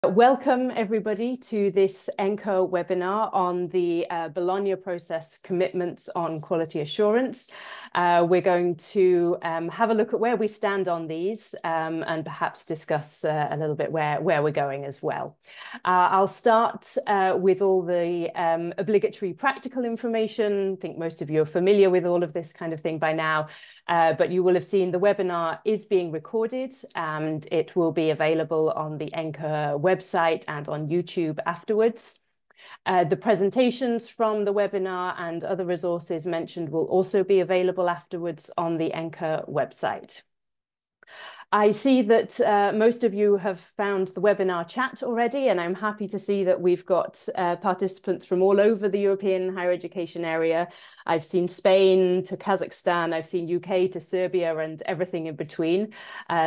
Welcome everybody to this ENQA webinar on the Bologna Process Commitments on Quality Assurance. We're going to have a look at where we stand on these and perhaps discuss a little bit where we're going as well. I'll start with all the obligatory practical information. I think most of you are familiar with all of this kind of thing by now. But you will have seen the webinar is being recorded and it will be available on the ENQA website and on YouTube afterwards. The presentations from the webinar and other resources mentioned will also be available afterwards on the ENQA website. I see that most of you have found the webinar chat already, and I'm happy to see that we've got participants from all over the European higher education area. I've seen Spain to Kazakhstan, I've seen UK to Serbia and everything in between.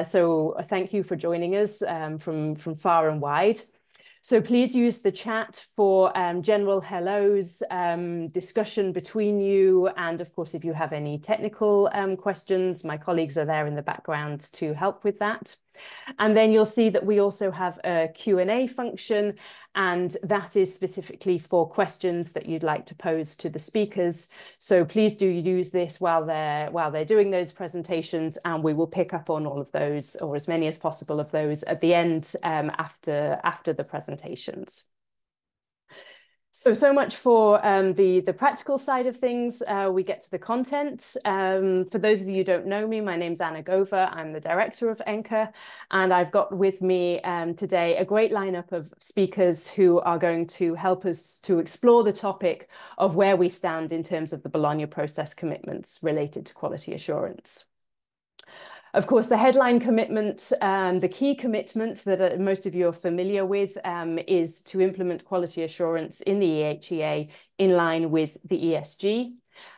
So thank you for joining us from far and wide. So please use the chat for general hellos, discussion between you. And of course, if you have any technical questions, my colleagues are there in the background to help with that. And then you'll see that we also have a Q&A function, and that is specifically for questions that you'd like to pose to the speakers. So please do use this while they're doing those presentations, and we will pick up on all of those, or as many as possible of those, at the end after the presentations. So much for the practical side of things. We get to the content. For those of you who don't know me, my name's Anna Gova. I'm the director of ENQA, and I've got with me today a great lineup of speakers who are going to help us to explore the topic of where we stand in terms of the Bologna process commitments related to quality assurance. Of course, the headline commitment, the key commitment that most of you are familiar with is to implement quality assurance in the EHEA in line with the ESG.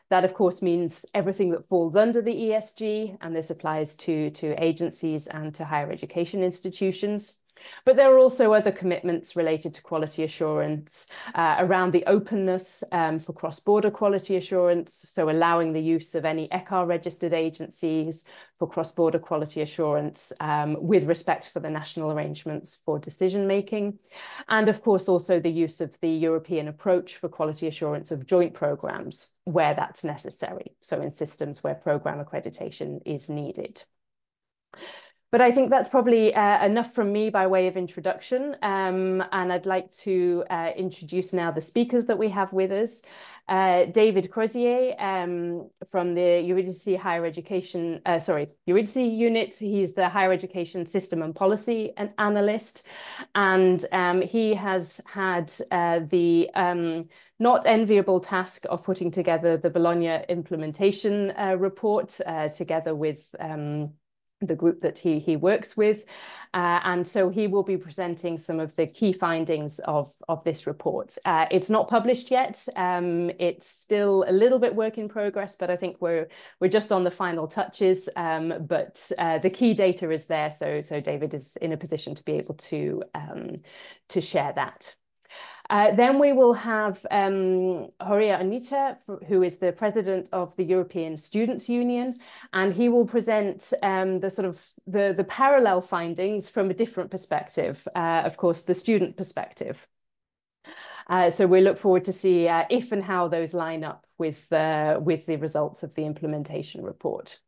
That, of course, means everything that falls under the ESG, and this applies to agencies and to higher education institutions. But there are also other commitments related to quality assurance around the openness for cross-border quality assurance, so allowing the use of any ECHA-registered agencies for cross-border quality assurance with respect for the national arrangements for decision-making. And of course, also the use of the European approach for quality assurance of joint programs where that's necessary, so in systems where program accreditation is needed. But I think that's probably enough from me by way of introduction. And I'd like to introduce now the speakers that we have with us. David Crozier from the Eurydice Higher Education, Eurydice unit. He's the Higher Education System and Policy Analyst. And he has had the not enviable task of putting together the Bologna Implementation Report together with the group that he works with. And so he will be presenting some of the key findings of this report. It's not published yet. It's still a little bit work in progress, but I think we're just on the final touches. But the key data is there. So David is in a position to be able to share that. Then we will have Horia Anita, who is the president of the European Students' Union, and he will present the parallel findings from a different perspective, of course, the student perspective. So we look forward to see if and how those line up with the results of the implementation report.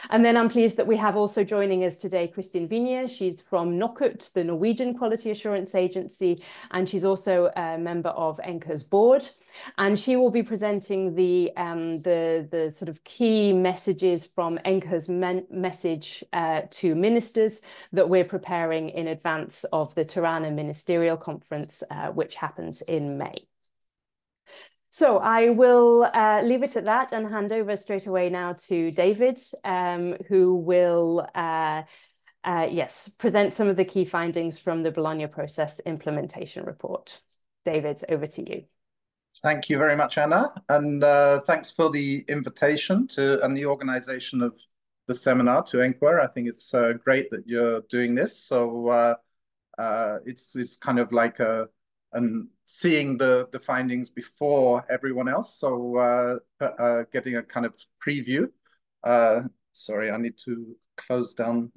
And then I'm pleased that we have also joining us today Kristin Vinje. She's from NOKUT, the Norwegian Quality Assurance Agency, and she's also a member of ENQA's board. And she will be presenting the sort of key messages from ENQA's message to ministers that we're preparing in advance of the Tirana Ministerial Conference, which happens in May. So I will leave it at that and hand over straight away now to David, who will, present some of the key findings from the Bologna Process Implementation Report. David, over to you. Thank you very much, Anna, and thanks for the invitation and the organization of the seminar to ENQA. I think it's great that you're doing this. So it's kind of like and seeing the findings before everyone else. So getting a kind of preview. Sorry, I need to close down.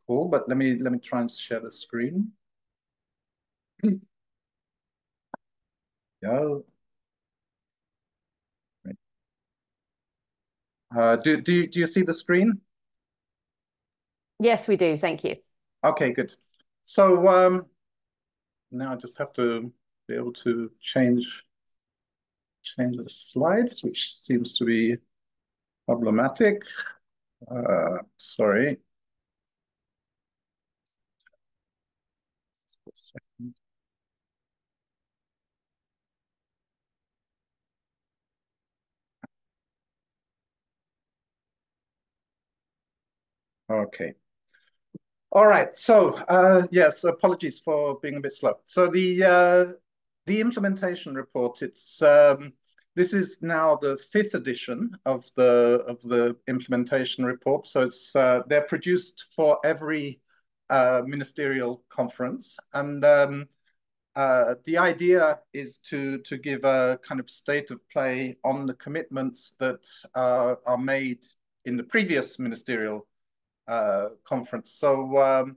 Cool, but let me try and share the screen. Go. Do you see the screen? Yes, we do. Thank you. Okay, good. So now I just have to be able to change the slides, which seems to be problematic. Sorry. Just a second. Okay. All right. So yes, apologies for being a bit slow. So the implementation report, it's this is now the 5th edition of the implementation report. So it's they're produced for every ministerial conference, and the idea is to give a kind of state of play on the commitments that are made in the previous ministerial conference. So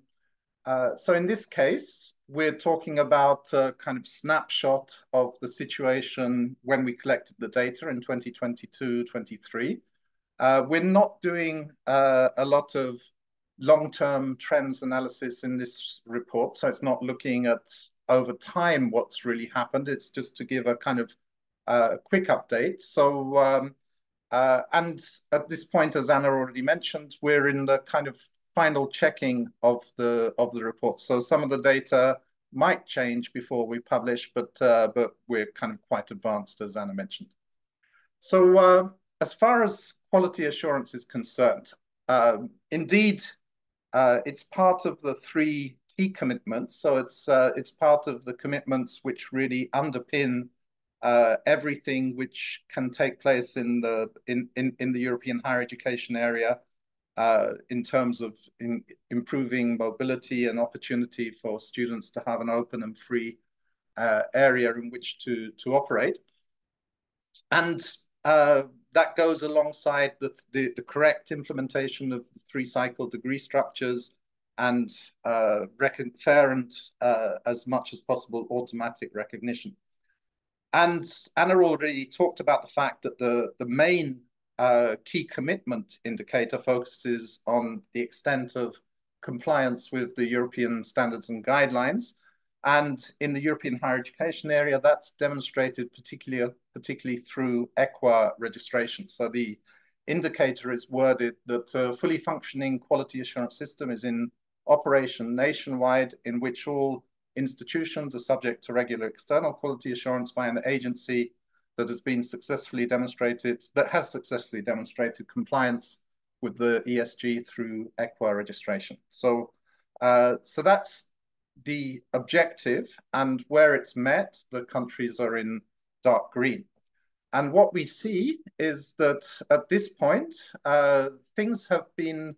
in this case, we're talking about a kind of snapshot of the situation when we collected the data in 2022-23. We're not doing a lot of long-term trends analysis in this report, so it's not looking at over time what's really happened. It's just to give a kind of quick update. So and at this point, as Anna already mentioned, we're in the kind of final checking of the report. So some of the data might change before we publish, but we're kind of quite advanced, as Anna mentioned. So as far as quality assurance is concerned, indeed, it's part of the 3 key commitments. So it's part of the commitments which really underpin everything which can take place in the European higher education area in terms of improving mobility and opportunity for students to have an open and free area in which to operate. And that goes alongside the correct implementation of the 3-cycle degree structures and fair and as much as possible automatic recognition. And Anna already talked about the fact that the main key commitment indicator focuses on the extent of compliance with the European standards and guidelines. And in the European higher education area, that's demonstrated particularly through EHEA registration. So the indicator is worded that a fully functioning quality assurance system is in operation nationwide, in which all institutions are subject to regular external quality assurance by an agency that has successfully demonstrated compliance with the ESG through EHEA registration. So that's the objective, and where it's met, the countries are in dark green. And what we see is that at this point, things have been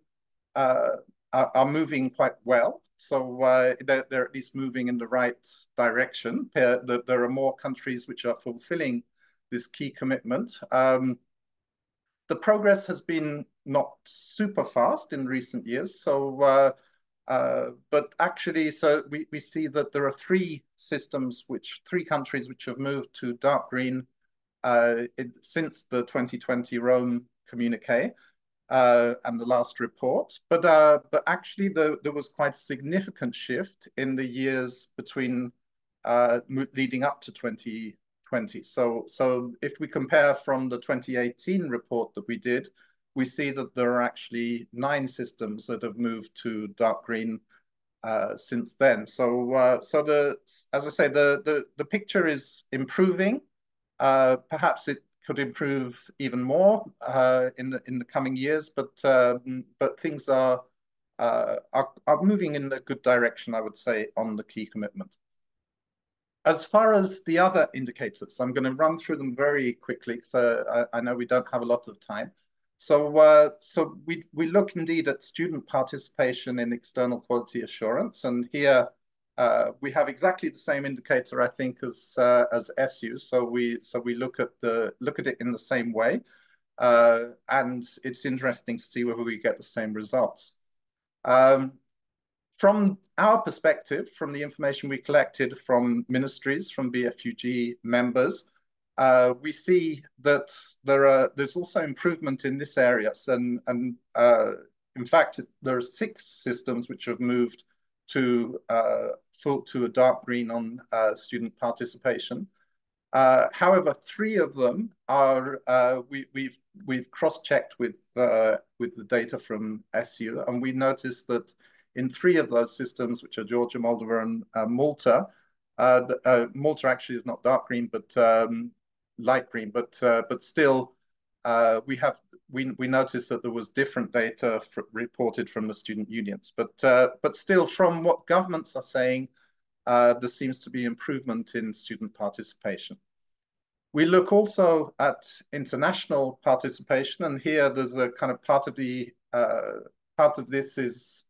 are moving quite well. So they're at least moving in the right direction. There are more countries which are fulfilling this key commitment. The progress has been not super fast in recent years. So, but actually, so we see that there are 3 countries which have moved to dark green since the 2020 Rome communique. And the last report, but actually there was quite a significant shift in the years between leading up to 2020. So if we compare from the 2018 report that we did, we see that there are actually 9 systems that have moved to dark green since then. So as I say, the picture is improving. Perhaps it could improve even more in the coming years, but things are moving in a good direction, I would say, on the key commitment. As far as the other indicators, I'm going to run through them very quickly, so I know we don't have a lot of time. So we look indeed at student participation in external quality assurance, and here we have exactly the same indicator, I think, as SU. So we look at it in the same way, and it's interesting to see whether we get the same results. from our perspective, from the information we collected from ministries, from BFUG members, we see that there's also improvement in this area. And in fact, there are 6 systems which have moved to a dark green on student participation. However, 3 of them are we've cross-checked with the data from SU, and we noticed that in 3 of those systems, which are Georgia, Moldova, and Malta, Malta actually is not dark green, but light green, but still, we noticed that there was different data reported from the student unions, but still, from what governments are saying, there seems to be improvement in student participation. We look also at international participation, and here there's a kind of part of this is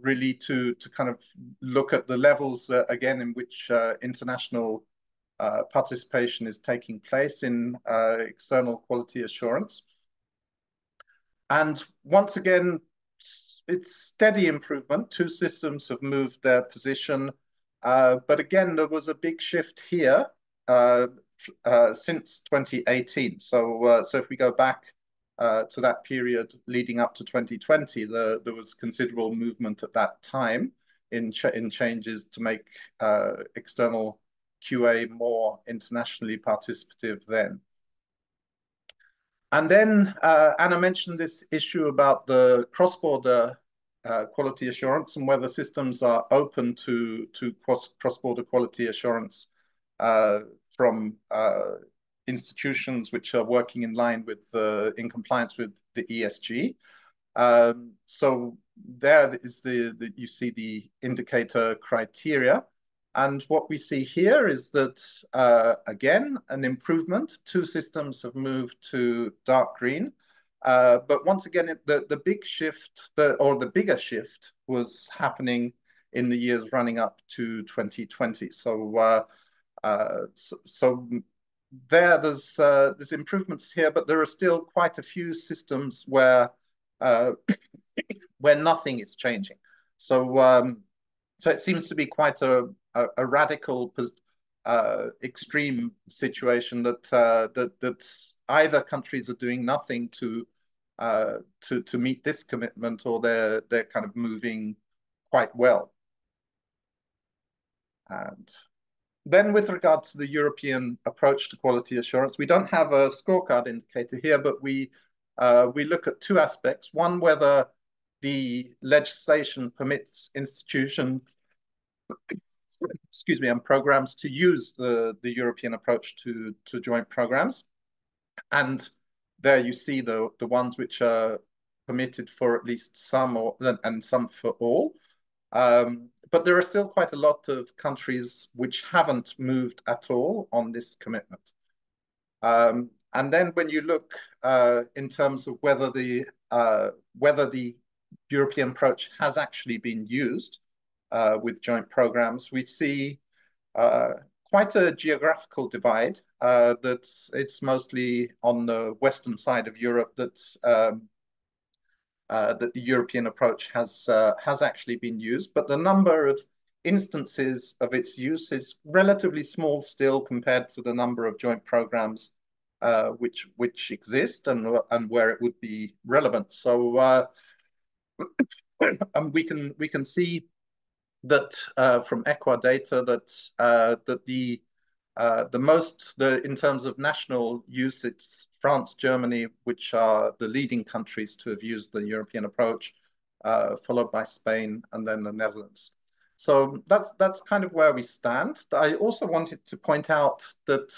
really to kind of look at the levels again in which international participation is taking place in external quality assurance. And once again, it's steady improvement. 2 systems have moved their position, but again, there was a big shift here since 2018. So if we go back to that period leading up to 2020, there was considerable movement at that time in changes to make external QA more internationally participative then. And then Anna mentioned this issue about the cross-border quality assurance and whether systems are open to cross-border quality assurance from institutions which are working in line with in compliance with the ESG. So there is you see the indicator criteria. And what we see here is that, again, an improvement. 2 systems have moved to dark green. But once again, the big shift, or the bigger shift, was happening in the years running up to 2020. So there's improvements here, but there are still quite a few systems where nothing is changing. So it seems to be quite a radical, extreme situation that either countries are doing nothing to meet this commitment, or they're kind of moving quite well. And then, with regard to the European approach to quality assurance, we don't have a scorecard indicator here, but we look at 2 aspects. One, whether the legislation permits institutions, excuse me, and programs to use the European approach to joint programs. And there you see the ones which are permitted for at least some, and some for all. But there are still quite a lot of countries which haven't moved at all on this commitment. And then when you look in terms of whether the European approach has actually been used with joint programs, we see quite a geographical divide. That it's mostly on the western side of Europe that the European approach has actually been used, but the number of instances of its use is relatively small still compared to the number of joint programs which exist and where it would be relevant. So and we can see that from ENQA data that in terms of national use, it's France, Germany, which are the leading countries to have used the European approach, followed by Spain and then the Netherlands. So that's kind of where we stand. I also wanted to point out that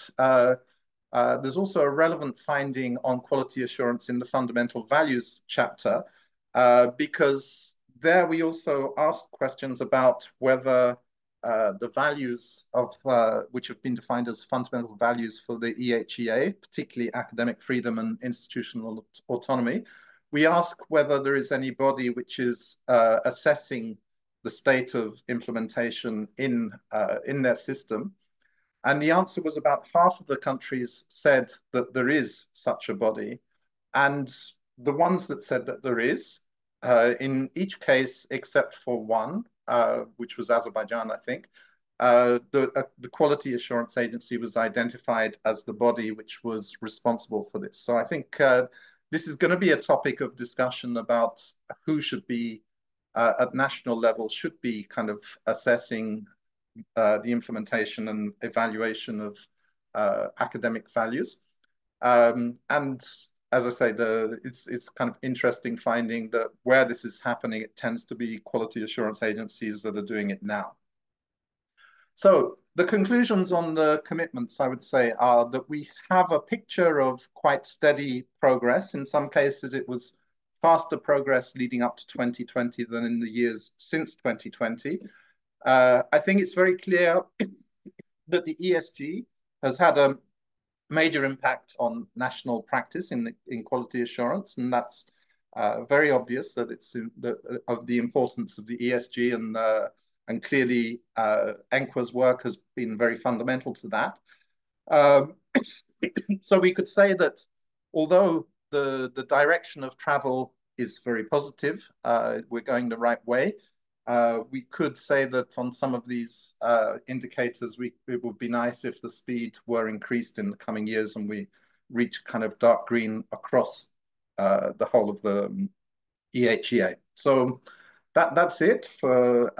there's also a relevant finding on quality assurance in the fundamental values chapter, because there we also asked questions about whether the values of which have been defined as fundamental values for the EHEA, particularly academic freedom and institutional autonomy. We ask whether there is any body which is assessing the state of implementation in their system. And the answer was about half of the countries said that there is such a body. And the ones that said that there is, in each case, except for one, which was Azerbaijan, I think, the Quality Assurance Agency was identified as the body which was responsible for this. So I think this is going to be a topic of discussion about who should be, at national level, should be kind of assessing the implementation and evaluation of academic values. And as I say, it's kind of interesting finding that where this is happening, it tends to be quality assurance agencies that are doing it now. So the conclusions on the commitments, I would say, are that we have a picture of quite steady progress. In some cases, it was faster progress leading up to 2020 than in the years since 2020. I think it's very clear that the ESG has had a major impact on national practice in quality assurance, and that's very obvious that it's of the importance of the ESG, and clearly ENQA's work has been very fundamental to that. So we could say that although the direction of travel is very positive, we're going the right way. We could say that on some of these indicators, it would be nice if the speed were increased in the coming years and we reach kind of dark green across the whole of the EHEA. So that's it for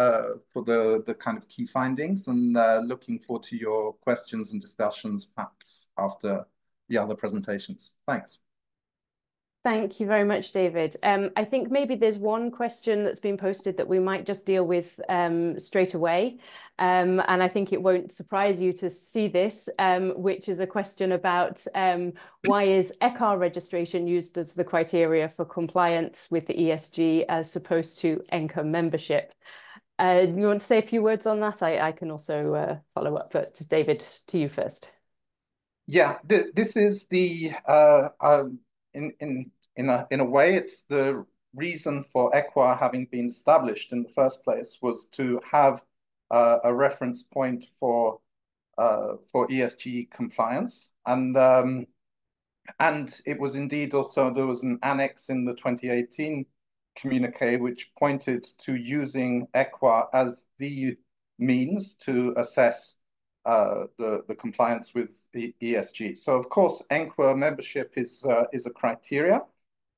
the kind of key findings, and looking forward to your questions and discussions perhaps after the other presentations. Thanks. Thank you very much, David. I think maybe there's one question that's been posted that we might just deal with straight away. And I think it won't surprise you to see this, which is a question about why is ECHA registration used as the criteria for compliance with the ESG as opposed to ENQA membership? You want to say a few words on that? I can also follow up, but David, to you first. Yeah, this is the in a way, it's the reason for ECHA having been established in the first place was to have a reference point for ESG compliance, and it was indeed also there was an annex in the 2018 communique which pointed to using ECHA as the means to assess the compliance with the ESG. So of course, ENQA membership is a criteria.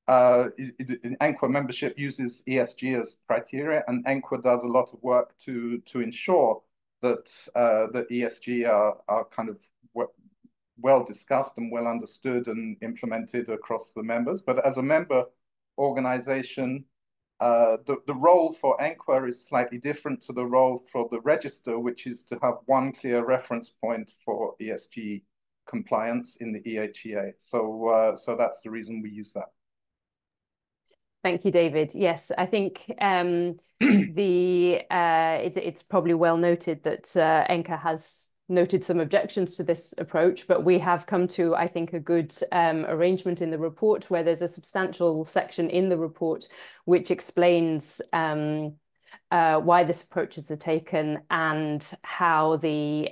ENQA membership uses ESG as criteria, and ENQA does a lot of work to ensure that that ESG are kind of well discussed and well understood and implemented across the members. But as a member organization, the role for ENQA is slightly different to the role for the register, which is to have one clear reference point for ESG compliance in the EHEA. So that's the reason we use that. Thank you, David. Yes, I think it's probably well noted that ENQA has noted some objections to this approach, but we have come to, I think, a good arrangement in the report where there's a substantial section in the report which explains why this approach is taken and how the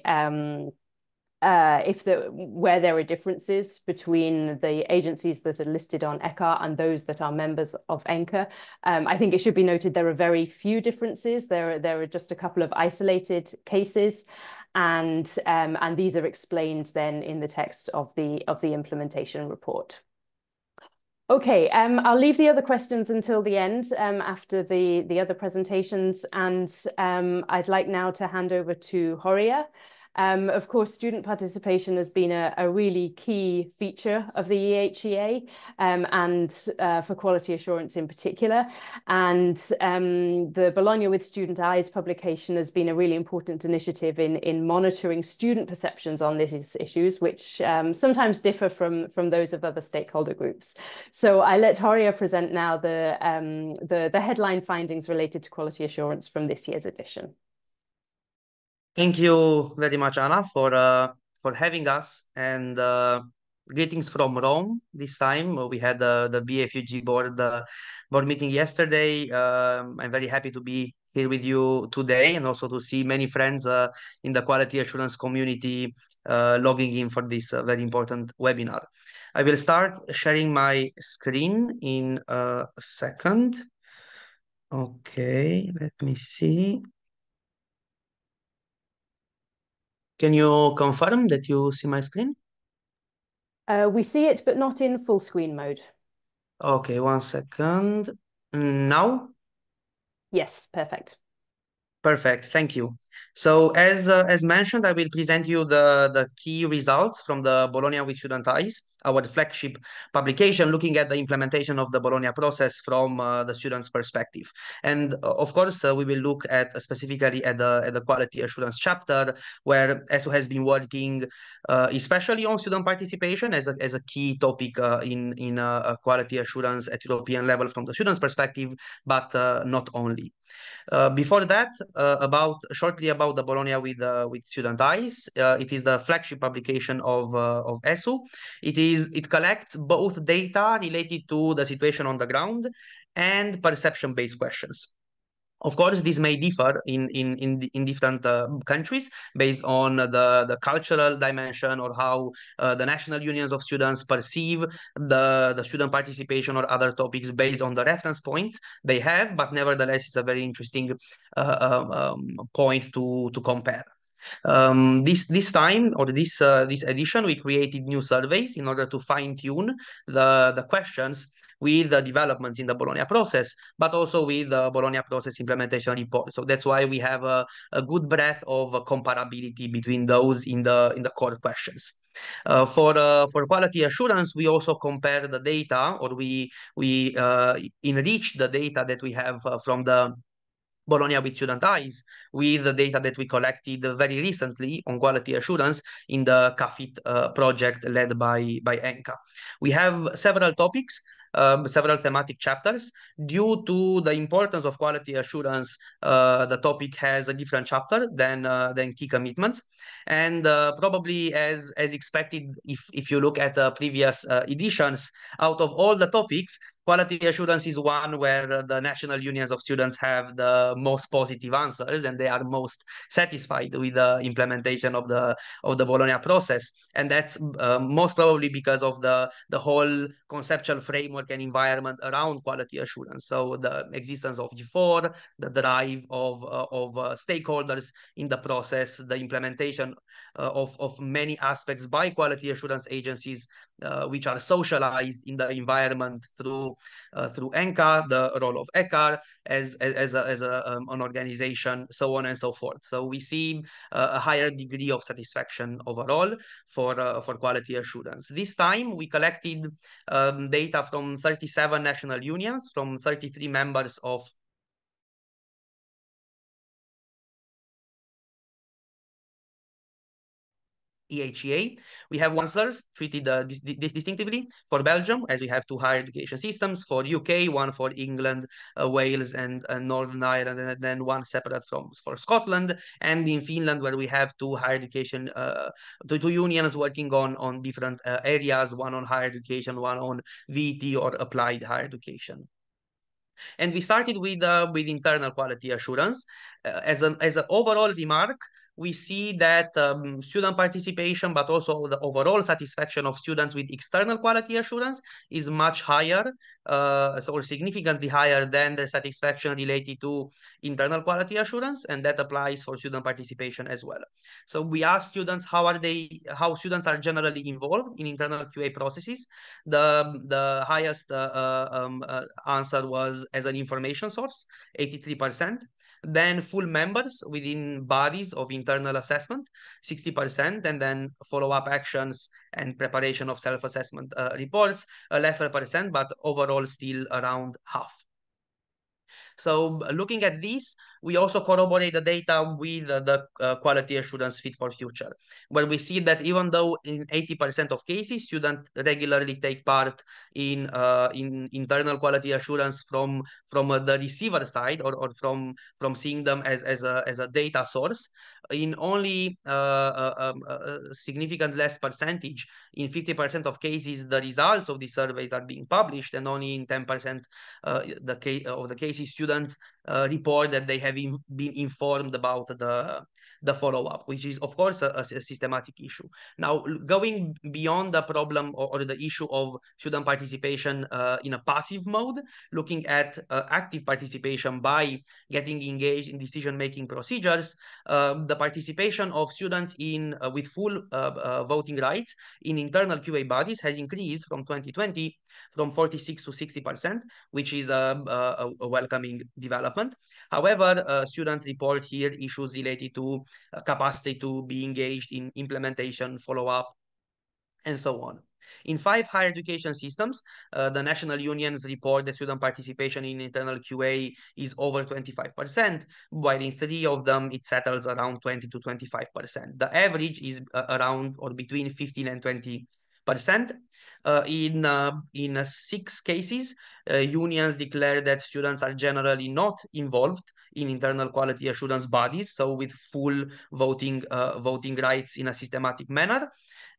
where there are differences between the agencies that are listed on ECHA and those that are members of ENQA. I think it should be noted there are very few differences. There are just a couple of isolated cases, and these are explained then in the text of the implementation report. Okay, I'll leave the other questions until the end after the other presentations, and I'd like now to hand over to Horia. Of course, student participation has been a really key feature of the EHEA and for quality assurance in particular. And the Bologna with Student Eyes publication has been a really important initiative in monitoring student perceptions on these issues, which sometimes differ from those of other stakeholder groups. So I let Horia present now the headline findings related to quality assurance from this year's edition. Thank you very much, Anna, for having us, and greetings from Rome this time. We had the BFUG board meeting yesterday. I'm very happy to be here with you today and also to see many friends in the quality assurance community logging in for this very important webinar. I will start sharing my screen in a second. Okay, let me see. Can you confirm that you see my screen? We see it, but not in full screen mode. Okay, 1 second. Now? Yes, perfect. Perfect, thank you. So as mentioned, I will present you the key results from the Bologna with Student Eyes, our flagship publication looking at the implementation of the Bologna process from the student's perspective. And of course, we will look at specifically at the quality assurance chapter, where ESO has been working especially on student participation as a key topic in quality assurance at European level from the student's perspective, but not only. Before that, shortly about the Bologna with Student Eyes. It is the flagship publication of ESU. It collects both data related to the situation on the ground and perception-based questions. Of course, this may differ in different countries based on the cultural dimension or how the national unions of students perceive the student participation or other topics based on the reference points they have, but nevertheless, it's a very interesting point to compare. This time or this edition, we created new surveys in order to fine tune the questions with the developments in the Bologna process, but also with the Bologna Process Implementation Report. So that's why we have a good breadth of comparability between those in the core questions. For quality assurance, we also compare the data, or we enrich the data that we have from the Bologna with Student Eyes with the data that we collected very recently on quality assurance in the CAFIT project led by ENQA. We have several topics, several thematic chapters. Due to the importance of quality assurance, the topic has a different chapter than key commitments. And probably as expected, if you look at previous editions, out of all the topics, quality assurance is one where the national unions of students have the most positive answers and they are most satisfied with the implementation of the Bologna process. And that's most probably because of the whole conceptual framework and environment around quality assurance. So the existence of G4, the drive of stakeholders in the process, the implementation of many aspects by quality assurance agencies, which are socialized in the environment through ENQA, the role of ECAR as an organization, so on and so forth. So we see a higher degree of satisfaction overall for quality assurance. This time we collected data from 37 national unions, from 33 members of EHEA. We have answers treated distinctively for Belgium, as we have two higher education systems, for UK, one for England, Wales, and Northern Ireland, and then one separate for Scotland, and in Finland, where we have two higher education, two unions working on different areas, one on higher education, one on VT or applied higher education. And we started with internal quality assurance. As an overall remark, we see that student participation, but also the overall satisfaction of students with external quality assurance is much higher, or significantly higher than the satisfaction related to internal quality assurance, and that applies for student participation as well. So we asked students how students are generally involved in internal QA processes. The highest answer was as an information source, 83%. Then full members within bodies of internal assessment, 60%, and then follow-up actions and preparation of self-assessment reports, a lesser percent, but overall still around half. So looking at this, we also corroborate the data with the quality assurance fit for future, where we see that even though in 80% of cases, students regularly take part in internal quality assurance from the receiver side or from seeing them as a data source, in only a significant less percentage, in 50% of cases, the results of these surveys are being published, and only in 10% of the cases, students report that they have been informed about the follow-up, which is, of course, a systematic issue. Now, going beyond the problem or the issue of student participation in a passive mode, looking at active participation by getting engaged in decision-making procedures, the participation of students with full voting rights in internal QA bodies has increased from 2020 from 46 to 60%, which is a welcoming development. However, students report here issues related to capacity to be engaged in implementation, follow-up, and so on. In 5 higher education systems, the national unions report that student participation in internal QA is over 25%, while in 3 of them it settles around 20 to 25%. The average is around or between 15 and 20%. In 6 cases, unions declare that students are generally not involved in internal quality assurance bodies, so with full voting rights in a systematic manner.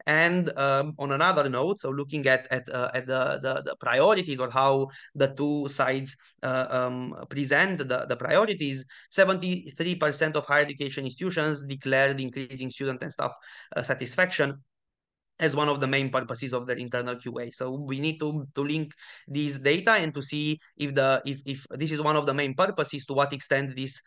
And on another note, so looking at the priorities or how the two sides present the priorities, 73% of higher education institutions declared increasing student and staff satisfaction as one of the main purposes of their internal QA. So we need to link these data and to see if this is one of the main purposes, to what extent this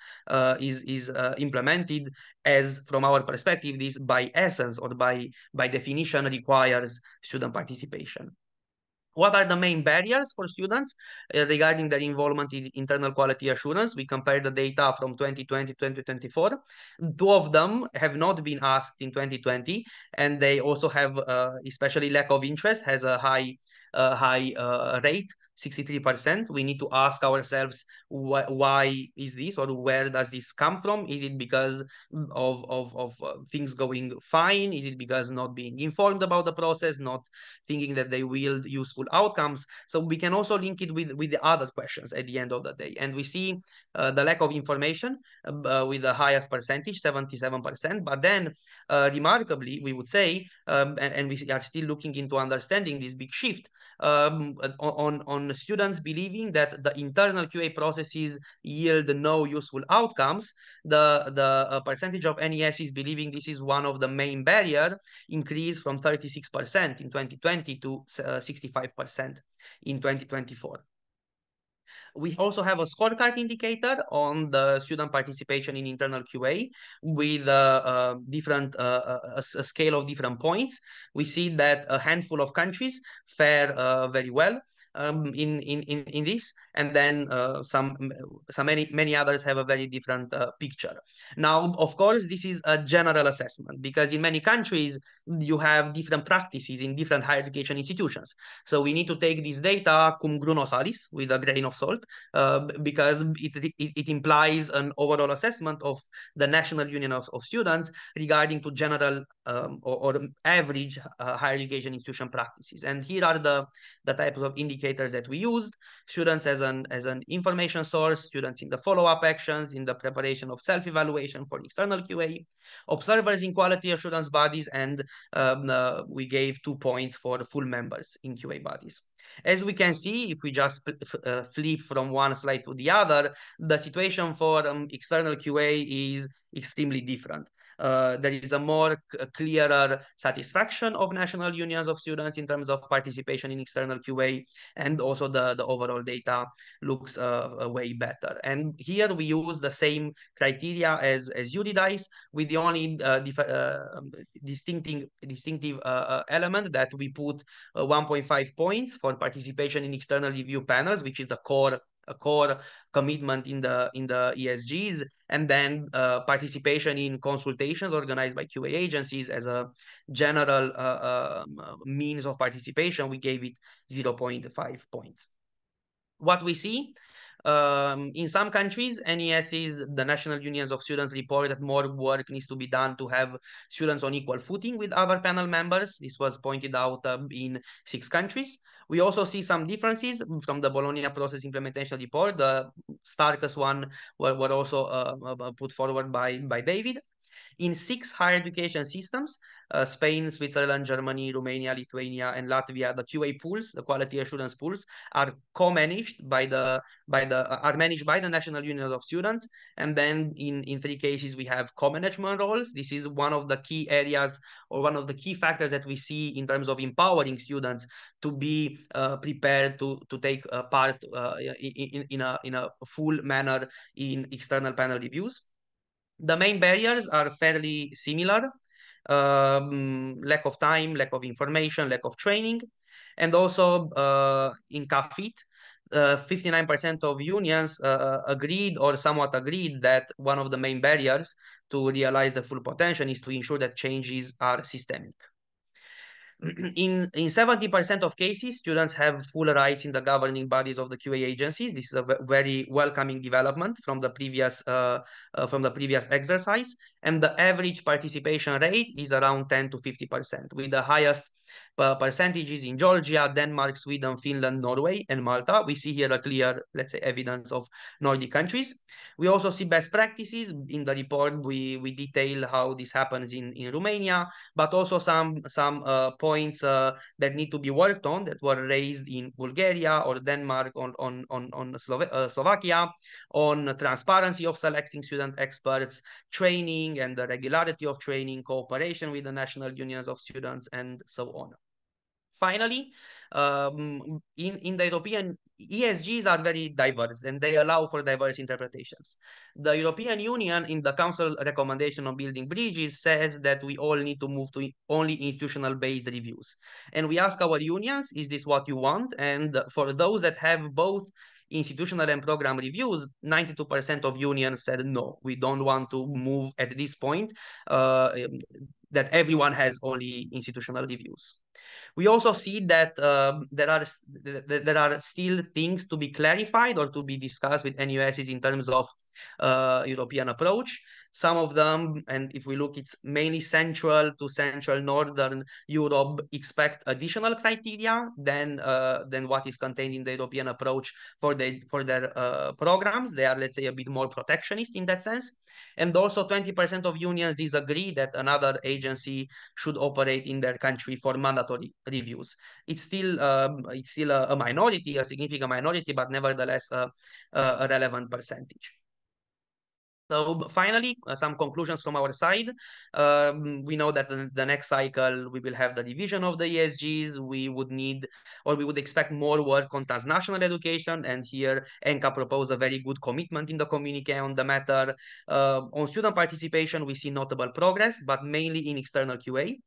is implemented, as from our perspective, this by essence or by definition requires student participation. What are the main barriers for students regarding their involvement in internal quality assurance? We compared the data from 2020 to 2024. 2 of them have not been asked in 2020, and they also have, especially lack of interest, has a high rate, 63%. We need to ask ourselves why is this, or where does this come from? Is it because of things going fine? Is it because not being informed about the process, not thinking that they wield useful outcomes? So we can also link it with the other questions at the end of the day. And we see the lack of information with the highest percentage, 77%. But then remarkably, we would say, and we are still looking into understanding this big shift on students believing that the internal QA processes yield no useful outcomes. The percentage of NESs believing this is one of the main barriers increased from 36% in 2020 to 65% in 2024. We also have a scorecard indicator on the student participation in internal QA with a scale of different points. We see that a handful of countries fare very well in this, and then many others have a very different picture. Now, of course, this is a general assessment, because in many countries you have different practices in different higher education institutions. So we need to take this data cum grano salis, with a grain of salt, because it implies an overall assessment of the National Union of Students regarding to general or average higher education institution practices. And here are the types of indicators that we used: students as an information source, students in the follow-up actions, in the preparation of self-evaluation for external QA, observers in quality assurance bodies, and we gave 2 points for the full members in QA bodies. As we can see, if we just flip from one slide to the other, the situation for external QA is extremely different. There is a more clearer satisfaction of national unions of students in terms of participation in external QA, and also the overall data looks way better. And here we use the same criteria as Eurydice, with the only distinctive element that we put 1.5 points for participation in external review panels, which is the core commitment in the ESGs, and then participation in consultations organized by QA agencies as a general means of participation. We gave it 0.5 points. What we see in some countries, NESs, the National Unions of Students, report that more work needs to be done to have students on equal footing with other panel members. This was pointed out in 6 countries. We also see some differences from the Bologna Process Implementation Report. The starkest one were also put forward by David. in 6 higher education systems, Spain, Switzerland, Germany, Romania, Lithuania, and Latvia, the QA pools, the quality assurance pools, are co-managed are managed by the National Union of Students. And then in 3 cases, we have co-management roles. This is one of the key areas or one of the key factors that we see in terms of empowering students to be prepared to take part in a full manner in external panel reviews. The main barriers are fairly similar. Lack of time, lack of information, lack of training. And also in CAFIT, 59% of unions agreed or somewhat agreed that one of the main barriers to realize the full potential is to ensure that changes are systemic. In 70% of cases, students have full rights in the governing bodies of the QA agencies. This is a very welcoming development from the previous exercise, and the average participation rate is around 10 to 50%, with the highest percentages in Georgia, Denmark, Sweden, Finland, Norway, and Malta. We see here a clear, let's say, evidence of Nordic countries. We also see best practices. In the report, we detail how this happens in Romania, but also some points that need to be worked on that were raised in Bulgaria or Denmark, on Slovakia, on transparency of selecting student experts, training and the regularity of training, cooperation with the national unions of students, and so on. Finally, in the European, ESGs are very diverse and they allow for diverse interpretations. The European Union, in the Council recommendation on building bridges, says that we all need to move to only institutional-based reviews. And we ask our unions, is this what you want? And for those that have both institutional and program reviews, 92% of unions said no, we don't want to move at this point, that everyone has only institutional reviews. We also see that there are still things to be clarified or to be discussed with NUSs in terms of European approach. Some of them, and if we look, it's mainly central to central northern Europe, expect additional criteria than what is contained in the European approach for their programs. They are, let's say, a bit more protectionist in that sense. And also 20% of unions disagree that another agency should operate in their country for mandatory reviews. It's still a minority, a significant minority, but nevertheless a relevant percentage. So finally, some conclusions from our side. We know that the next cycle, we will have the revision of the ESGs. We would need, or we would expect more work on transnational education. And here, ENQA proposed a very good commitment in the communique on the matter. On student participation, we see notable progress, but mainly in external QA.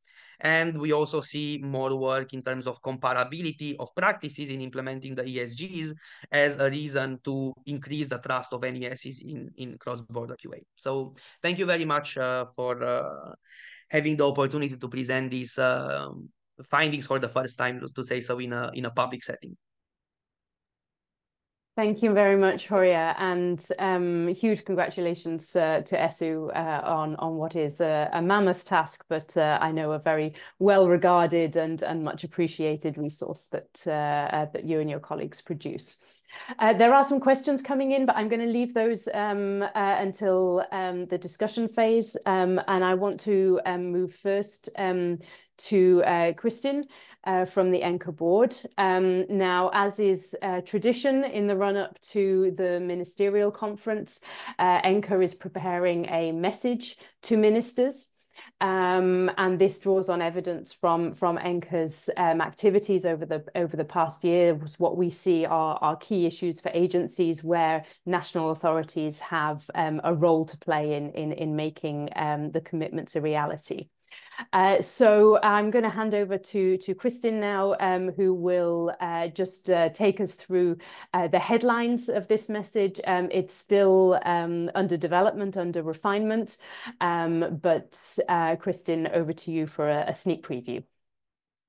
And we also see more work in terms of comparability of practices in implementing the ESGs as a reason to increase the trust of NESs in cross-border QA. So thank you very much for having the opportunity to present these findings for the first time, to say so, in a public setting. Thank you very much, Horia, and huge congratulations to ESU on what is a mammoth task, but I know a very well-regarded and much appreciated resource that you and your colleagues produce. There are some questions coming in, but I'm going to leave those until the discussion phase, and I want to move first to Kristin from the ENQA board. Now, as is tradition in the run-up to the ministerial conference, ENQA is preparing a message to ministers. And this draws on evidence from ENQA's activities over the past year. What we see are key issues for agencies where national authorities have a role to play in making the commitments a reality. So I'm going to hand over to Kristin now, who will just take us through the headlines of this message. It's still under development, under refinement, but Kristin, over to you for a sneak preview.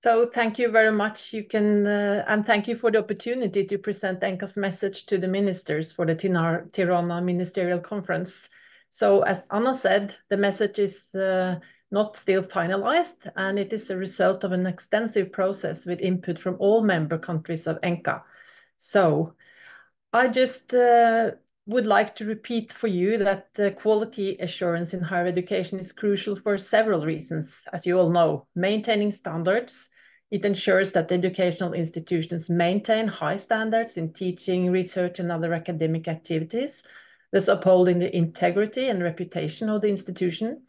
So thank you very much. You can and thank you for the opportunity to present ENQA's message to the ministers for the Tirana Ministerial Conference. So as Anna said, the message is not still finalized, and it is a result of an extensive process with input from all member countries of ENQA. So I just would like to repeat for you that quality assurance in higher education is crucial for several reasons. As you all know, maintaining standards, it ensures that educational institutions maintain high standards in teaching, research, and other academic activities, thus upholding the integrity and reputation of the institution.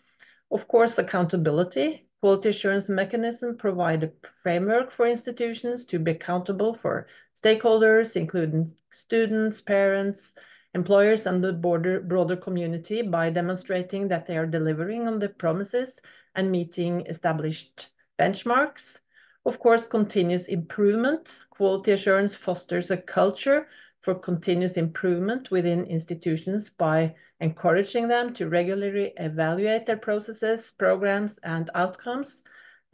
Of course, accountability. Quality assurance mechanisms provide a framework for institutions to be accountable for stakeholders, including students, parents, employers, and the broader community by demonstrating that they are delivering on the promises and meeting established benchmarks. Of course, continuous improvement. Quality assurance fosters a culture for continuous improvement within institutions by encouraging them to regularly evaluate their processes, programs, and outcomes,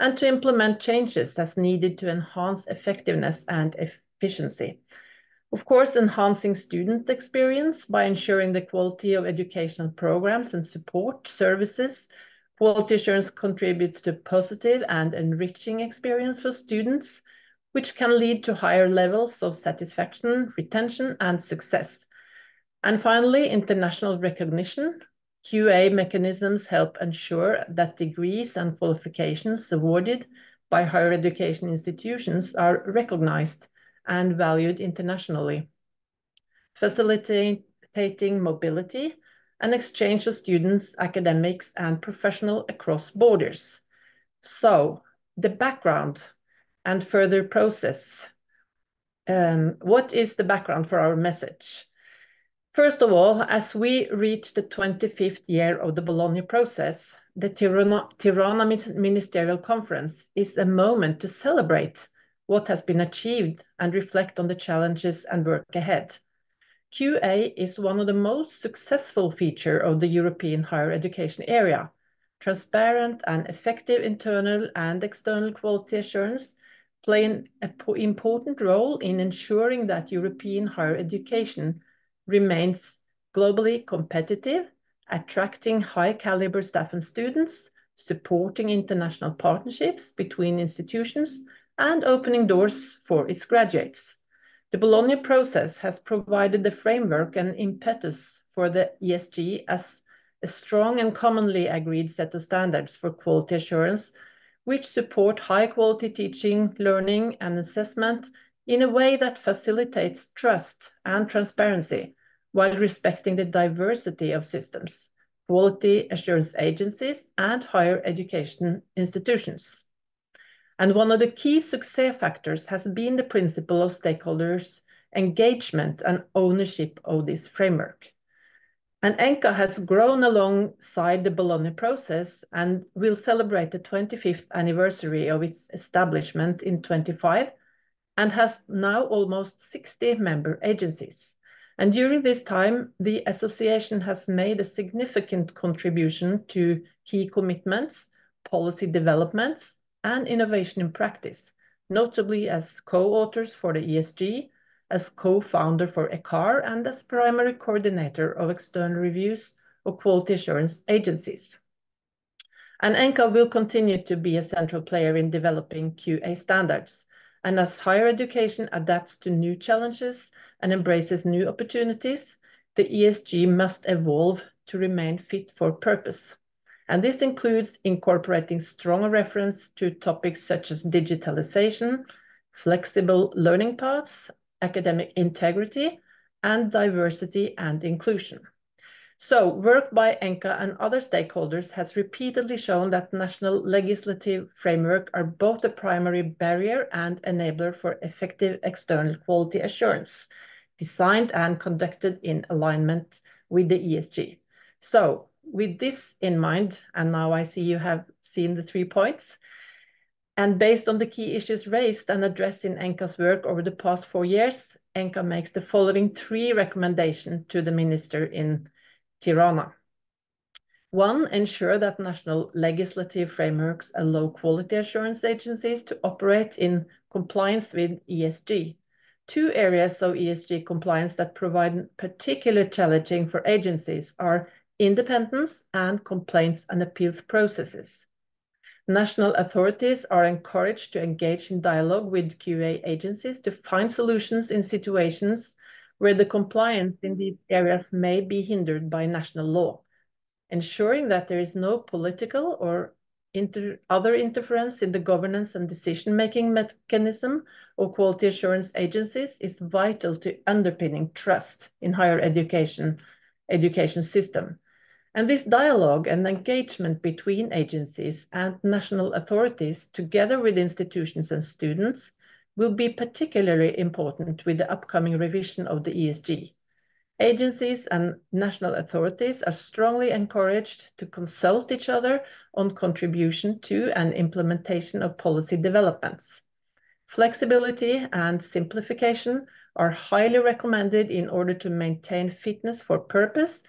and to implement changes as needed to enhance effectiveness and efficiency. Of course, enhancing student experience by ensuring the quality of educational programs and support services. Quality assurance contributes to positive and enriching experience for students, which can lead to higher levels of satisfaction, retention, and success. And finally, international recognition. QA mechanisms help ensure that degrees and qualifications awarded by higher education institutions are recognized and valued internationally, facilitating mobility and exchange of students, academics, and professionals across borders. So, the background and further process. What is the background for our message? First of all, as we reach the 25th year of the Bologna process, the Tirana Ministerial Conference is a moment to celebrate what has been achieved and reflect on the challenges and work ahead. QA is one of the most successful features of the European higher education area. Transparent and effective internal and external quality assurance play an important role in ensuring that European higher education remains globally competitive, attracting high-caliber staff and students, supporting international partnerships between institutions, and opening doors for its graduates. The Bologna process has provided the framework and impetus for the ESG as a strong and commonly agreed set of standards for quality assurance, which support high-quality teaching, learning, and assessment in a way that facilitates trust and transparency while respecting the diversity of systems, quality assurance agencies, and higher education institutions. And one of the key success factors has been the principle of stakeholders' engagement and ownership of this framework. And ENQA has grown alongside the Bologna process and will celebrate the 25th anniversary of its establishment in 2025 and has now almost 60 member agencies. And during this time, the association has made a significant contribution to key commitments, policy developments, and innovation in practice, notably as co-authors for the ESG, as co-founder for ECAR, and as primary coordinator of external reviews of quality assurance agencies. And ENQA will continue to be a central player in developing QA standards. And as higher education adapts to new challenges and embraces new opportunities, the ESG must evolve to remain fit for purpose. And this includes incorporating stronger reference to topics such as digitalization, flexible learning paths, academic integrity, and diversity and inclusion. So, work by ENQA and other stakeholders has repeatedly shown that national legislative framework are both a primary barrier and enabler for effective external quality assurance, designed and conducted in alignment with the ESG. So, with this in mind, and now I see you have seen the 3 points, and based on the key issues raised and addressed in ENQA's work over the past 4 years, ENQA makes the following 3 recommendations to the minister in Tirana. 1, ensure that national legislative frameworks allow quality assurance agencies to operate in compliance with ESG. 2 areas of ESG compliance that provide particularly challenging for agencies are independence and complaints and appeals processes. National authorities are encouraged to engage in dialogue with QA agencies to find solutions in situations where the compliance in these areas may be hindered by national law, ensuring that there is no political or other interference in the governance and decision-making mechanism of quality assurance agencies is vital to underpinning trust in higher education system. And this dialogue and engagement between agencies and national authorities, together with institutions and students, will be particularly important with the upcoming revision of the ESG. Agencies and national authorities are strongly encouraged to consult each other on contribution to and implementation of policy developments. Flexibility and simplification are highly recommended in order to maintain fitness for purpose,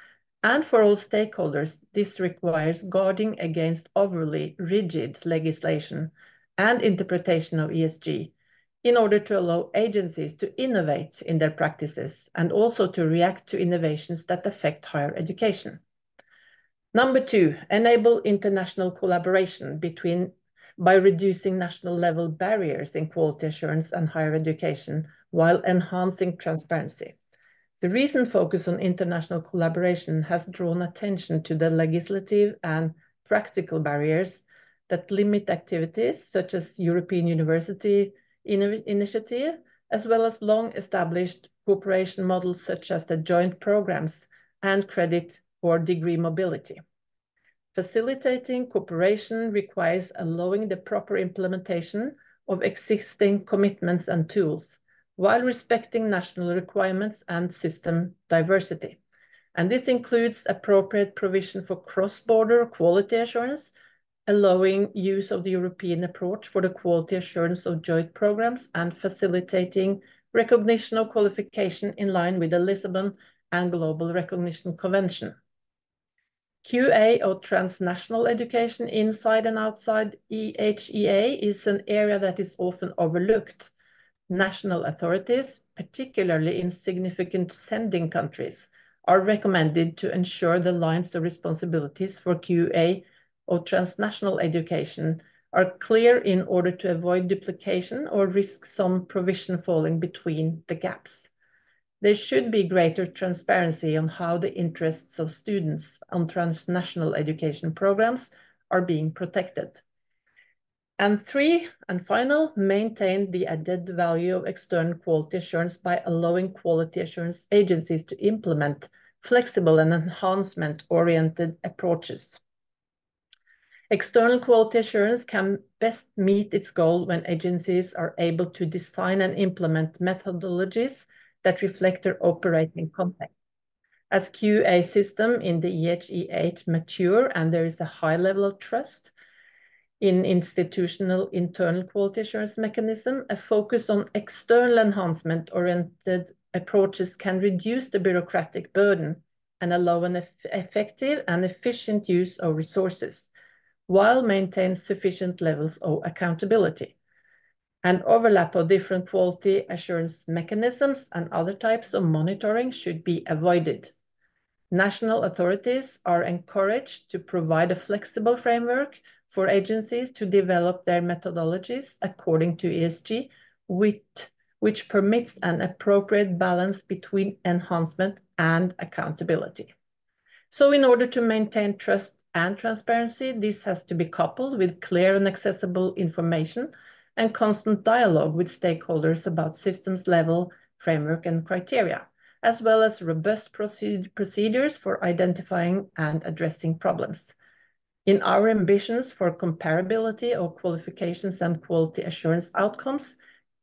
and for all stakeholders, this requires guarding against overly rigid legislation and interpretation of ESG, in order to allow agencies to innovate in their practices and also to react to innovations that affect higher education. Number 2, enable international collaboration by reducing national level barriers in quality assurance and higher education while enhancing transparency. The recent focus on international collaboration has drawn attention to the legislative and practical barriers that limit activities such as European University Initiative, as well as long-established cooperation models such as the joint programs and credit or degree mobility. Facilitating cooperation requires allowing the proper implementation of existing commitments and tools, while respecting national requirements and system diversity. And this includes appropriate provision for cross-border quality assurance, allowing use of the European approach for the quality assurance of joint programs, and facilitating recognition of qualification in line with the Lisbon and Global Recognition Convention. QA of transnational education inside and outside EHEA is an area that is often overlooked. National authorities, particularly in significant sending countries, are recommended to ensure the lines of responsibilities for QA of transnational education are clear in order to avoid duplication or risk some provision falling between the gaps. There should be greater transparency on how the interests of students on transnational education programs are being protected. And 3, and final, maintain the added value of external quality assurance by allowing quality assurance agencies to implement flexible and enhancement-oriented approaches. External quality assurance can best meet its goal when agencies are able to design and implement methodologies that reflect their operating context. As QA system in the EHEA mature and there is a high level of trust in institutional internal quality assurance mechanism, a focus on external enhancement-oriented approaches can reduce the bureaucratic burden and allow an effective and efficient use of resources, while maintaining sufficient levels of accountability. An overlap of different quality assurance mechanisms and other types of monitoring should be avoided. National authorities are encouraged to provide a flexible framework for agencies to develop their methodologies according to ESG, which permits an appropriate balance between enhancement and accountability. So in order to maintain trust and transparency, this has to be coupled with clear and accessible information and constant dialogue with stakeholders about systems level, framework, and criteria, as well as robust procedures for identifying and addressing problems. In our ambitions for comparability of qualifications and quality assurance outcomes,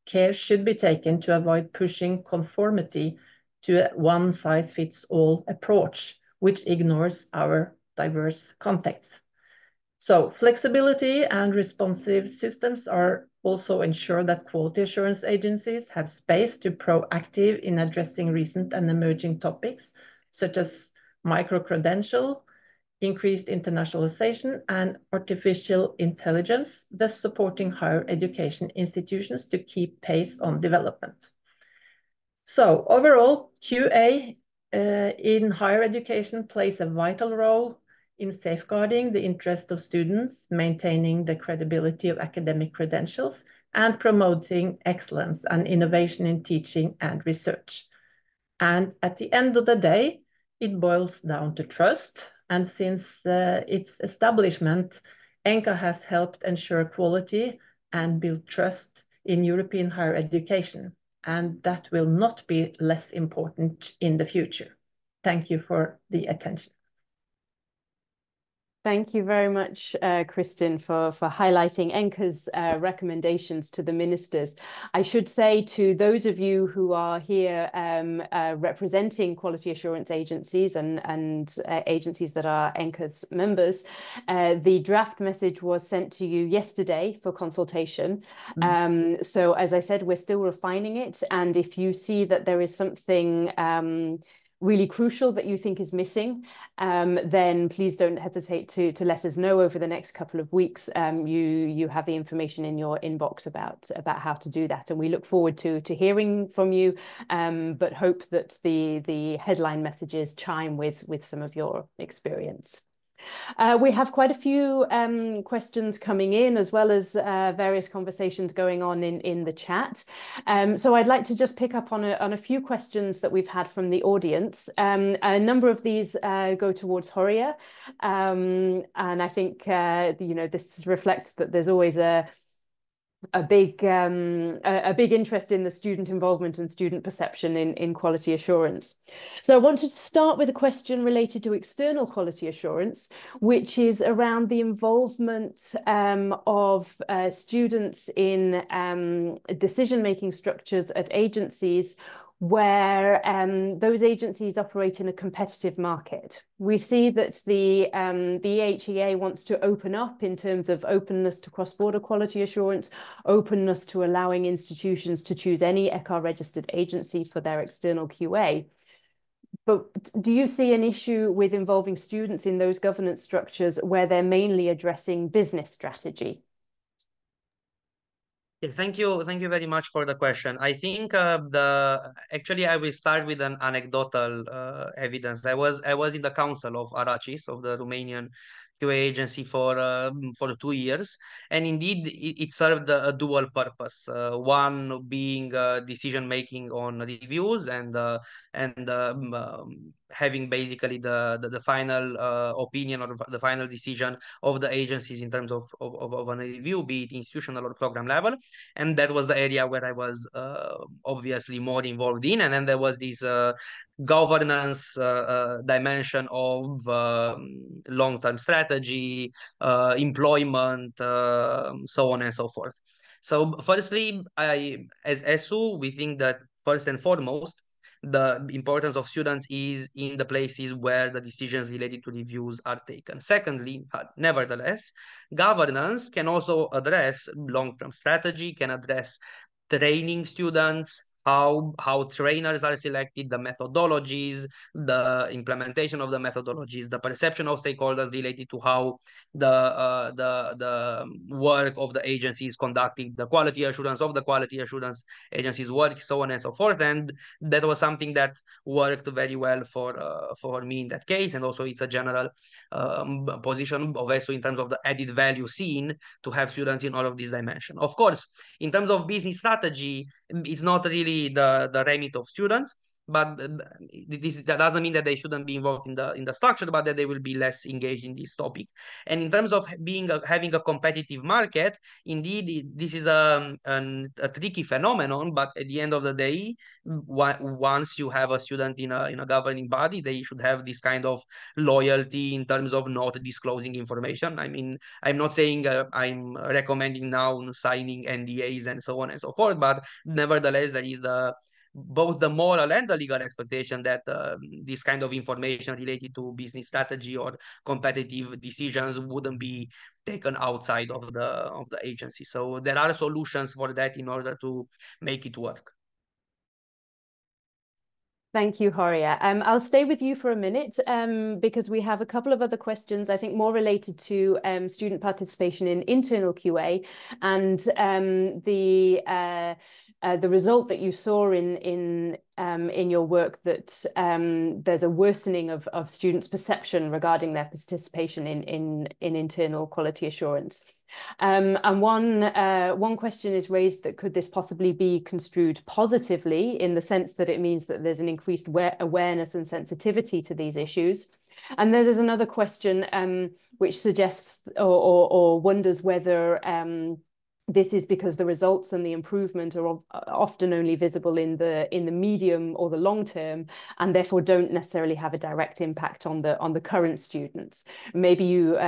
care should be taken to avoid pushing conformity to a one-size-fits-all approach, which ignores our diverse contexts. So flexibility and responsive systems are also ensure that quality assurance agencies have space to proactive in addressing recent and emerging topics, such as micro-credential, increased internationalization, and artificial intelligence, thus supporting higher education institutions to keep pace on development. So overall, QA in higher education plays a vital role in safeguarding the interest of students, maintaining the credibility of academic credentials, and promoting excellence and innovation in teaching and research. And at the end of the day, it boils down to trust. And since its establishment, ENQA has helped ensure quality and build trust in European higher education. And that will not be less important in the future. Thank you for the attention. Thank you very much, Kristin, for highlighting ENQA's recommendations to the ministers. I should say to those of you who are here representing quality assurance agencies and agencies that are ENQA's members, the draft message was sent to you yesterday for consultation. So as I said, we're still refining it. And if you see that there is something really crucial that you think is missing, then please don't hesitate to let us know over the next couple of weeks. You have the information in your inbox about how to do that, and we look forward to hearing from you, but hope that the headline messages chime with some of your experience. We have quite a few questions coming in, as well as various conversations going on in the chat. So I'd like to just pick up on a few questions that we've had from the audience. A number of these go towards Horia, and I think this reflects that there's always a big interest in the student involvement and student perception in quality assurance. So I wanted to start with a question related to external quality assurance, which is around the involvement of students in decision-making structures at agencies where those agencies operate in a competitive market. We see that the EHEA wants to open up in terms of openness to cross-border quality assurance, openness to allowing institutions to choose any ECHA-registered agency for their external QA. But do you see an issue with involving students in those governance structures where they're mainly addressing business strategy? Yeah, thank you very much for the question. I think actually I will start with an anecdotal evidence. I was in the council of Aracis, of the Romanian QA agency, for 2 years, and indeed it served a dual purpose. One being decision making on reviews and having basically the final opinion or the final decision of the agencies in terms of a review, be it institutional or program level. And that was the area where I was obviously more involved in. And then there was this governance dimension of long-term strategy, employment, so on and so forth. So firstly, as ESU, we think that first and foremost, the importance of students is in the places where the decisions related to reviews are taken. Secondly, nevertheless, governance can also address long-term strategy, can address training students, how trainers are selected, the methodologies, the implementation of the methodologies, the perception of stakeholders related to how the work of the agency is conducting, the quality assurance of the quality assurance agency's work, so on and so forth. And that was something that worked very well for me in that case. And also it's a general position of ESU in terms of the added value seen to have students in all of these dimensions. Of course, in terms of business strategy, it's not really the remit of students, but that doesn't mean that they shouldn't be involved in the structure, but that they will be less engaged in this topic. And in terms of having a competitive market, indeed, this is a tricky phenomenon. But at the end of the day, once you have a student in a governing body, they should have this kind of loyalty in terms of not disclosing information. I mean, I'm not saying I'm recommending now signing NDAs and so on and so forth, but nevertheless, there is both the moral and the legal expectation that this kind of information related to business strategy or competitive decisions wouldn't be taken outside of the agency. So there are solutions for that in order to make it work. Thank you, Horia. I'll stay with you for a minute because we have a couple of other questions, I think more related to student participation in internal QA and the result that you saw in your work that there's a worsening of students' perception regarding their participation in internal quality assurance. And one question is raised that could this possibly be construed positively in the sense that it means that there's an increased awareness and sensitivity to these issues. And then there's another question which suggests or wonders whether this is because the results and the improvement are often only visible in the medium or the long term, and therefore don't necessarily have a direct impact on the current students. Maybe you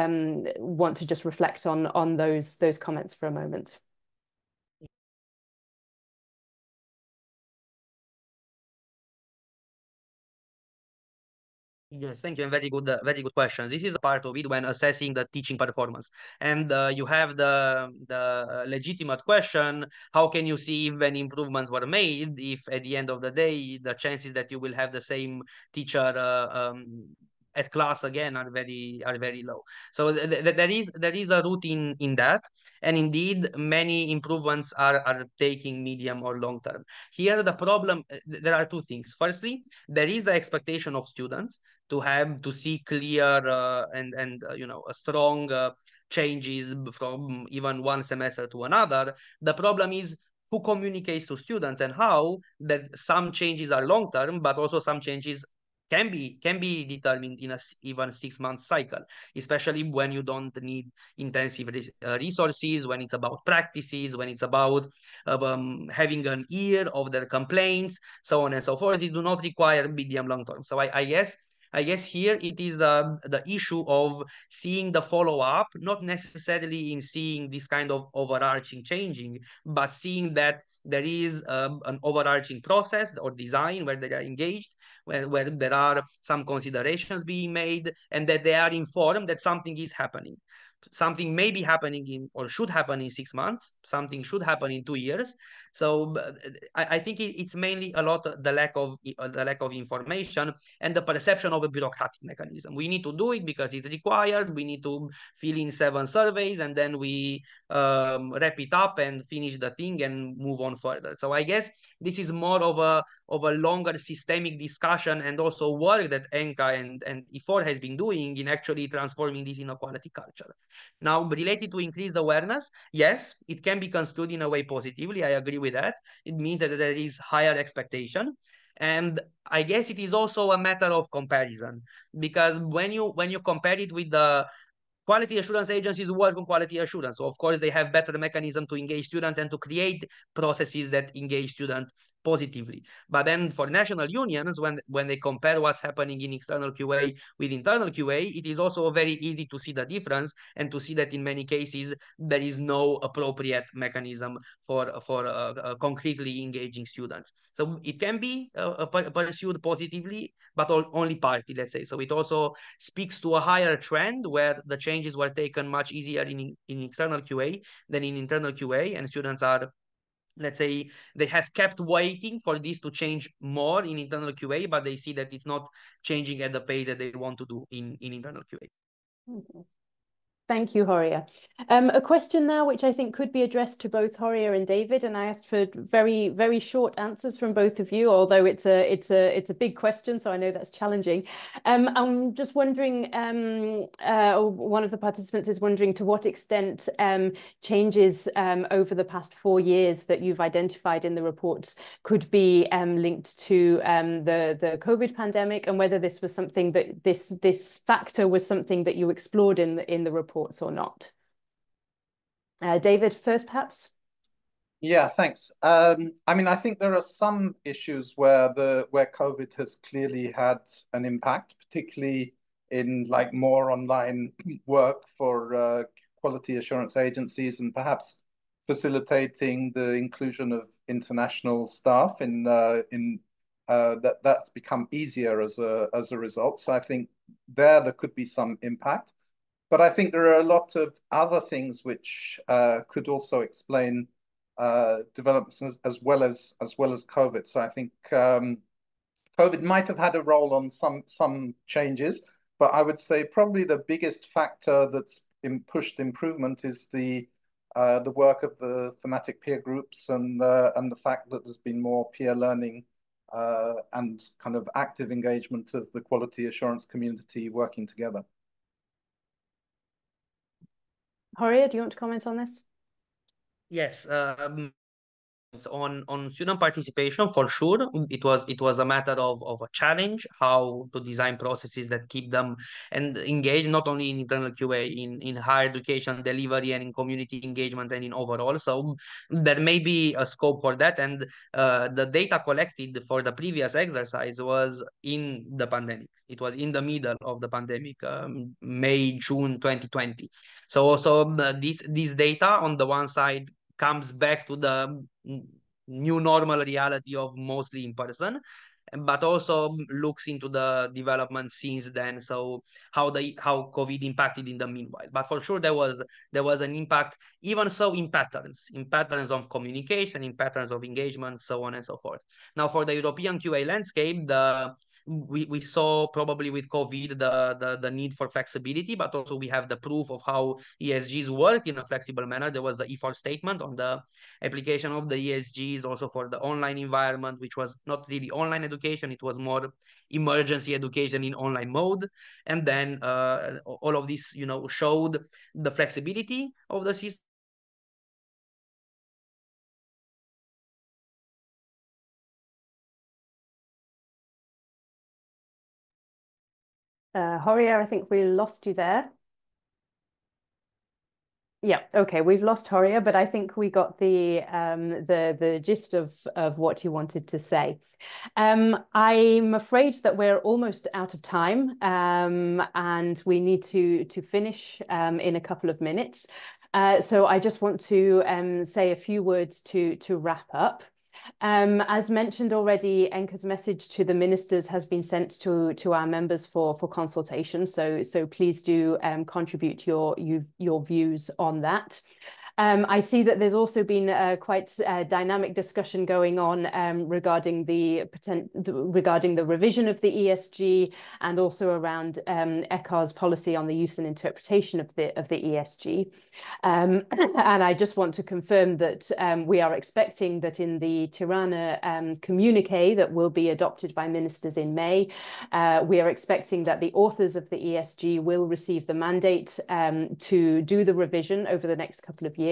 want to just reflect on those comments for a moment. Yes, thank you. And very good question. This is a part of it when assessing the teaching performance. And you have the legitimate question: how can you see if any improvements were made if at the end of the day the chances that you will have the same teacher at class again are very low. So there is a root in that, and indeed many improvements are taking medium or long term. Here the problem, there are two things. Firstly, there is the expectation of students to see clear and you know, a strong changes from even one semester to another. The problem is who communicates to students and how that some changes are long term, but also some changes can be determined in a even 6-month cycle, especially when you don't need intensive resources, when it's about practices, when it's about having an ear of their complaints, so on and so forth. It do not require medium long term. So I guess here it is the issue of seeing the follow-up, not necessarily in seeing this kind of overarching changing, but seeing that there is an overarching process or design where they are engaged, where there are some considerations being made, and that they are informed that something is happening. Something may be happening in or should happen in 6 months, something should happen in 2 years. So I think it's mainly a lot the lack of information and the perception of a bureaucratic mechanism. We need to do it because it's required. We need to fill in 7 surveys and then we wrap it up and finish the thing and move on further. So I guess this is more of a longer systemic discussion and also work that ENQA and EFOR has been doing in actually transforming this in a quality culture. Now, related to increased awareness, yes, it can be construed in a way positively. I agree with that. It means that there is higher expectation. And I guess it is also a matter of comparison, because when you compare it with the quality assurance agencies work on quality assurance. So of course they have better mechanism to engage students and to create processes that engage students positively. But then for national unions, when they compare what's happening in external QA with internal QA, it is also very easy to see the difference and to see that in many cases there is no appropriate mechanism for concretely engaging students. So it can be pursued positively, but only partly, let's say. So it also speaks to a higher trend where the changes were taken much easier in external QA than in internal QA, and students are, let's say, they have kept waiting for this to change more in internal QA, but they see that it's not changing at the pace that they want to do in internal QA. Mm-hmm. Thank you, Horia. A question now which I think could be addressed to both Horia and David, and I asked for very, very short answers from both of you, although it's a big question, so I know that's challenging. I'm just wondering, one of the participants is wondering to what extent changes over the past 4 years that you've identified in the reports could be linked to the COVID pandemic, and whether this was something that this factor was something that you explored in the report or not. David, first, perhaps. Yeah, thanks. I mean, I think there are some issues where COVID has clearly had an impact, particularly in like more online work for quality assurance agencies, and perhaps facilitating the inclusion of international staff that's become easier as a result. So I think there could be some impact. But I think there are a lot of other things which could also explain developments as well as COVID. So I think COVID might have had a role on some changes, but I would say probably the biggest factor that's pushed improvement is the work of the thematic peer groups and the fact that there's been more peer learning and kind of active engagement of the quality assurance community working together. Horia, do you want to comment on this? Yes. On student participation, for sure, it was a matter of a challenge how to design processes that keep them and engage not only in internal QA, in higher education delivery and in community engagement and in overall. So there may be a scope for that, and the data collected for the previous exercise was in the pandemic. It was in the middle of the pandemic, May, June 2020. So also this data on the one side comes back to the new normal reality of mostly in person, but also looks into the development since then. So how COVID impacted in the meanwhile. But for sure there was an impact, even so in patterns of communication, in patterns of engagement, so on and so forth. Now for the European QA landscape, we saw probably with COVID the need for flexibility, but also we have the proof of how ESGs work in a flexible manner. There was the E4 statement on the application of the ESGs also for the online environment, which was not really online education, it was more emergency education in online mode. And then all of this, showed the flexibility of the system. Horia, I think we lost you there. Yeah, okay, we've lost Horia, but I think we got the gist of what you wanted to say. I'm afraid that we're almost out of time, and we need to finish in a couple of minutes. So I just want to say a few words to wrap up. As mentioned already, ENQA's message to the ministers has been sent to our members for consultation. So please do contribute your views on that. I see that there's also been quite a dynamic discussion going on regarding the revision of the ESG and also around ECHA's policy on the use and interpretation of the ESG. And I just want to confirm that we are expecting that in the Tirana communiqué that will be adopted by ministers in May, we are expecting that the authors of the ESG will receive the mandate to do the revision over the next couple of years.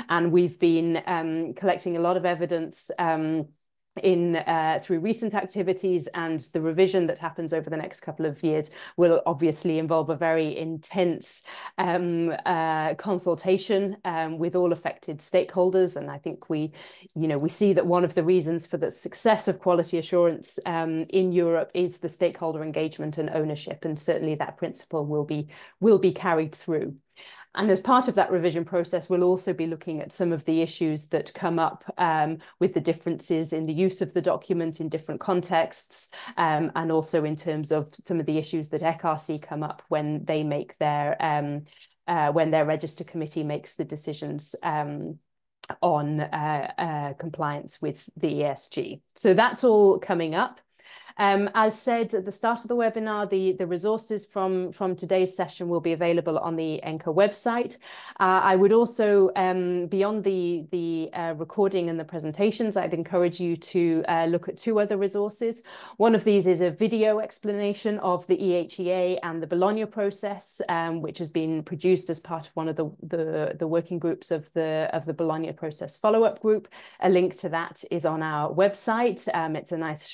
And we've been collecting a lot of evidence through recent activities, and the revision that happens over the next couple of years will obviously involve a very intense consultation with all affected stakeholders. And I think we see that one of the reasons for the success of quality assurance in Europe is the stakeholder engagement and ownership, and certainly that principle will be carried through. And as part of that revision process, we'll also be looking at some of the issues that come up with the differences in the use of the document in different contexts, and also in terms of some of the issues that ECHA come up when they make when their register committee makes the decisions on compliance with the ESG. So that's all coming up. As said at the start of the webinar, the resources from today's session will be available on the ENQA website. I would also, beyond the recording and the presentations, I'd encourage you to look at two other resources. One of these is a video explanation of the EHEA and the Bologna process, which has been produced as part of one of the working groups of the Bologna Process Follow-up Group. A link to that is on our website. It's a nice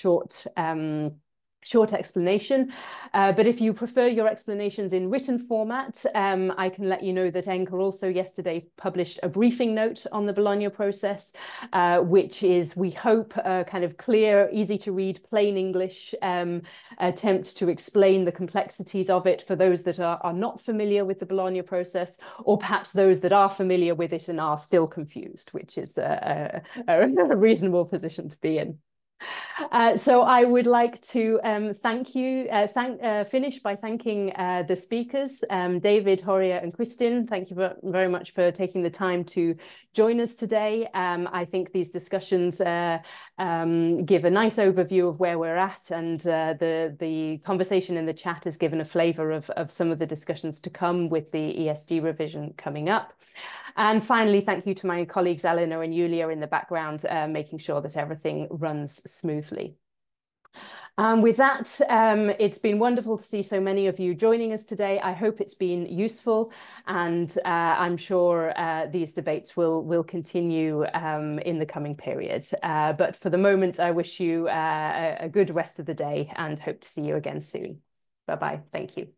short explanation, but if you prefer your explanations in written format, I can let you know that ENQA also yesterday published a briefing note on the Bologna process, which is, we hope, a kind of clear, easy to read, plain English attempt to explain the complexities of it for those that are not familiar with the Bologna process, or perhaps those that are familiar with it and are still confused, which is a reasonable position to be in. So I would like to finish by thanking the speakers, David, Horia and Kristin. Thank you very much for taking the time to join us today. I think these discussions give a nice overview of where we're at, and the conversation in the chat has given a flavour of some of the discussions to come with the ESG revision coming up. And finally, thank you to my colleagues Eleanor and Julia in the background, making sure that everything runs smoothly. With that, it's been wonderful to see so many of you joining us today. I hope it's been useful, and I'm sure these debates will continue in the coming periods. But for the moment, I wish you a good rest of the day and hope to see you again soon. Bye-bye. Thank you.